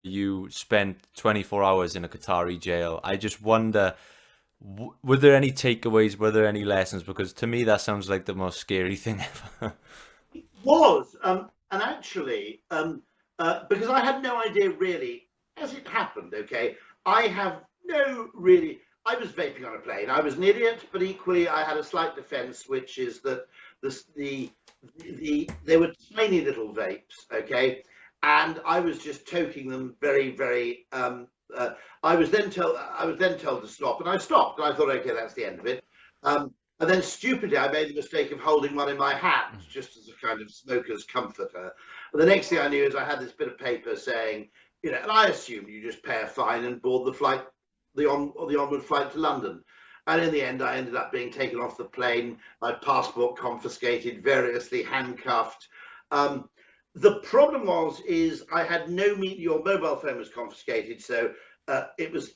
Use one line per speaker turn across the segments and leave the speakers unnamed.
you spent 24 hours in a Qatari jail. I just wonder, were there any takeaways? Were there any lessons? Because to me, that sounds like the most scary thing ever.
Was and actually because I had no idea really as it happened. Okay, I have no really. I was vaping on a plane. I was an idiot, but equally I had a slight defence, which is that they were tiny little vapes. Okay, and I was just toking them very very. I was then told to stop, and I stopped. And I thought, okay, that's the end of it. And then stupidly, I made the mistake of holding one in my hand, just as a kind of smoker's comforter. And the next thing I knew is I had this bit of paper saying, and I assumed you just pay a fine and board the flight, the onward flight to London. And in the end, I ended up being taken off the plane, my passport confiscated, variously handcuffed. The problem is I had no your mobile phone was confiscated, so it was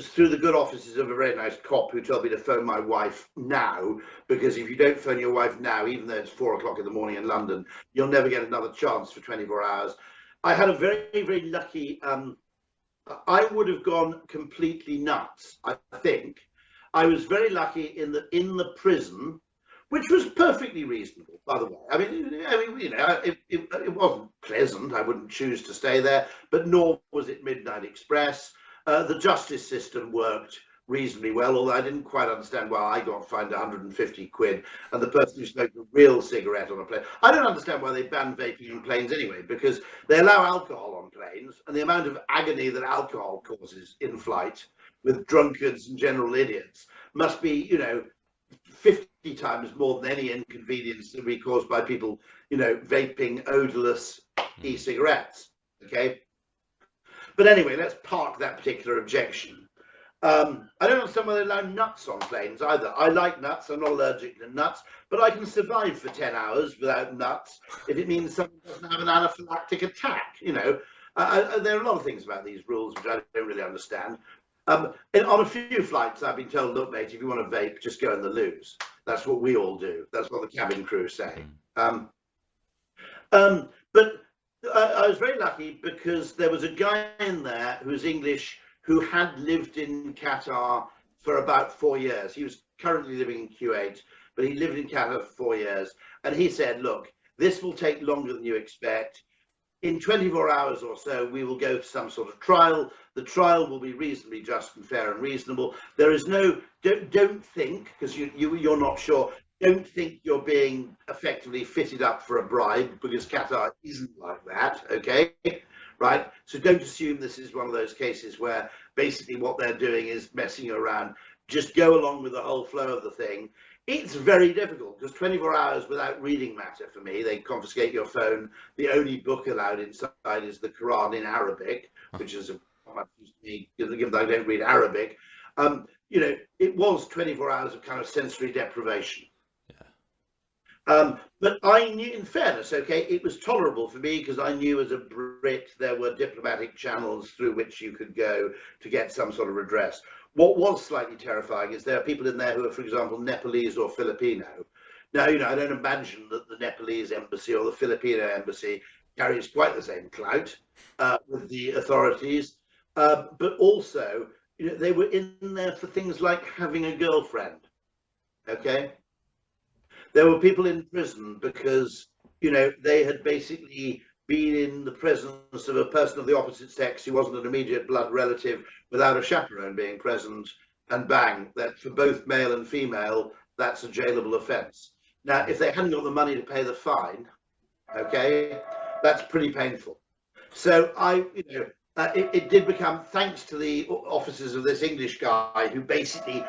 through the good offices of a very nice cop who told me to phone my wife now, because if you don't phone your wife now, even though it's 4 o'clock in the morning in London, you'll never get another chance for 24 hours. I had a very, very lucky, I would have gone completely nuts, I think. I was very lucky in the prison, which was perfectly reasonable, by the way. I mean, it wasn't pleasant. I wouldn't choose to stay there, but nor was it Midnight Express. The justice system worked reasonably well, although I didn't quite understand why I got fined 150 quid and the person who smoked a real cigarette on a plane. I don't understand why they ban vaping on planes anyway, because they allow alcohol on planes, and the amount of agony that alcohol causes in flight with drunkards and general idiots must be, 50 times more than any inconvenience that we caused by people, vaping odorless e-cigarettes. Okay. But anyway, let's park that particular objection. I don't understand why they allow nuts on planes either. I like nuts. I'm not allergic to nuts, but I can survive for 10 hours without nuts if it means someone doesn't have an anaphylactic attack. There are a lot of things about these rules which I don't really understand. On a few flights, I've been told, look, mate, if you want to vape, just go in the loos. That's what we all do. That's what the cabin crew say. But I was very lucky because there was a guy in there who was English, who had lived in Qatar for about 4 years. He was currently living in Kuwait, but he lived in Qatar for 4 years. And he said, look, this will take longer than you expect. In 24 hours or so, we will go to some sort of trial. The trial will be reasonably just and fair and reasonable. There is don't think, because you're not sure, don't think you're being effectively fitted up for a bribe, because Qatar isn't like that, okay? Right? So don't assume this is one of those cases where basically what they're doing is messing you around. Just go along with the whole flow of the thing. It's very difficult because 24 hours without reading matter for me. They confiscate your phone. The only book allowed inside is the Quran in Arabic, which is much use to me, given that I don't read Arabic. It was 24 hours of kind of sensory deprivation. But I knew, in fairness, okay, it was tolerable for me because I knew as a Brit there were diplomatic channels through which you could go to get some sort of redress. What was slightly terrifying is there are people in there who are, for example, Nepalese or Filipino. Now, I don't imagine that the Nepalese embassy or the Filipino embassy carries quite the same clout with the authorities, but also, they were in there for things like having a girlfriend, okay? There were people in prison because, they had basically been in the presence of a person of the opposite sex who wasn't an immediate blood relative without a chaperone being present, and bang, that for both male and female, that's a jailable offence. Now, if they hadn't got the money to pay the fine, okay, that's pretty painful. So it did become, thanks to the officers of this English guy who basically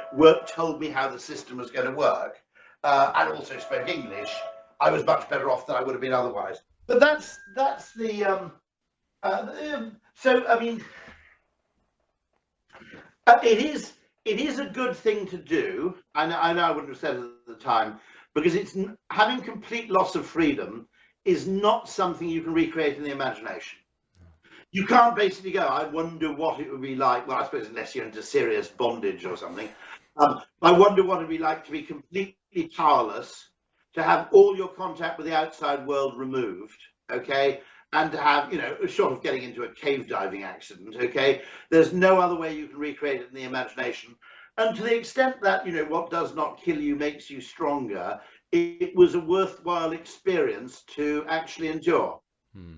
told me how the system was going to work, and also spoke English, I was much better off than I would have been otherwise. But that's the so I mean, it is a good thing to do. I know I wouldn't have said it at the time, because it's having complete loss of freedom is not something you can recreate in the imagination. You can't basically go, I wonder what it would be like. Well, I suppose unless you're into serious bondage or something. I wonder what it'd be like to be completely powerless, to have all your contact with the outside world removed, okay, and to have, short of getting into a cave diving accident, okay, there's no other way you can recreate it in the imagination. And to the extent that, what does not kill you makes you stronger, it was a worthwhile experience to actually endure.
Hmm.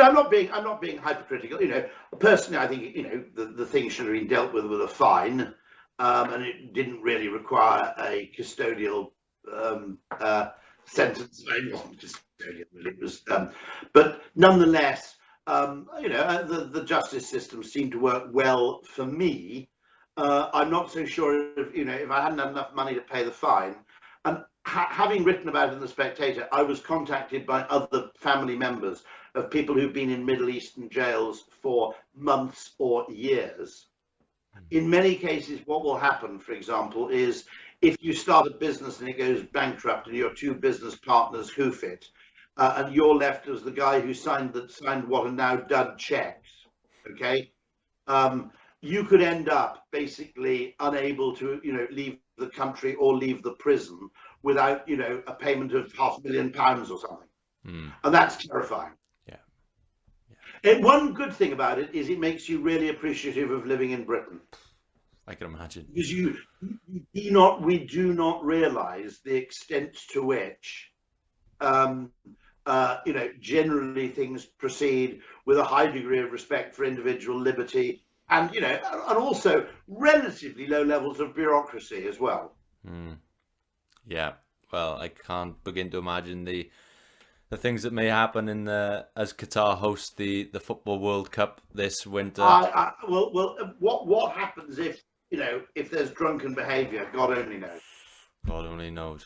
I'm not being hypercritical. Personally, I think the thing should have been dealt with a fine, and it didn't really require a custodial sentence. It wasn't custodial, really. It was, but nonetheless, the justice system seemed to work well for me. I'm not so sure if I hadn't had enough money to pay the fine. And having written about it in The Spectator, I was contacted by other family members of people who've been in Middle Eastern jails for months or years. In many cases, what will happen, for example, is if you start a business and it goes bankrupt and your two business partners hoof it, and you're left as the guy who signed what are now dud checks, okay? You could end up basically unable to, leave the country or leave the prison without, a payment of £500,000 or something.
Mm.
And that's terrifying.
Yeah.
And one good thing about it is it makes you really appreciative of living in Britain.
I can imagine.
Because we do not realize the extent to which, generally things proceed with a high degree of respect for individual liberty, and and also relatively low levels of bureaucracy as well.
Mm. Yeah. Well, I can't begin to imagine the things that may happen as Qatar hosts the Football World Cup this winter.
What happens if there's drunken behaviour? God only knows.
God only knows.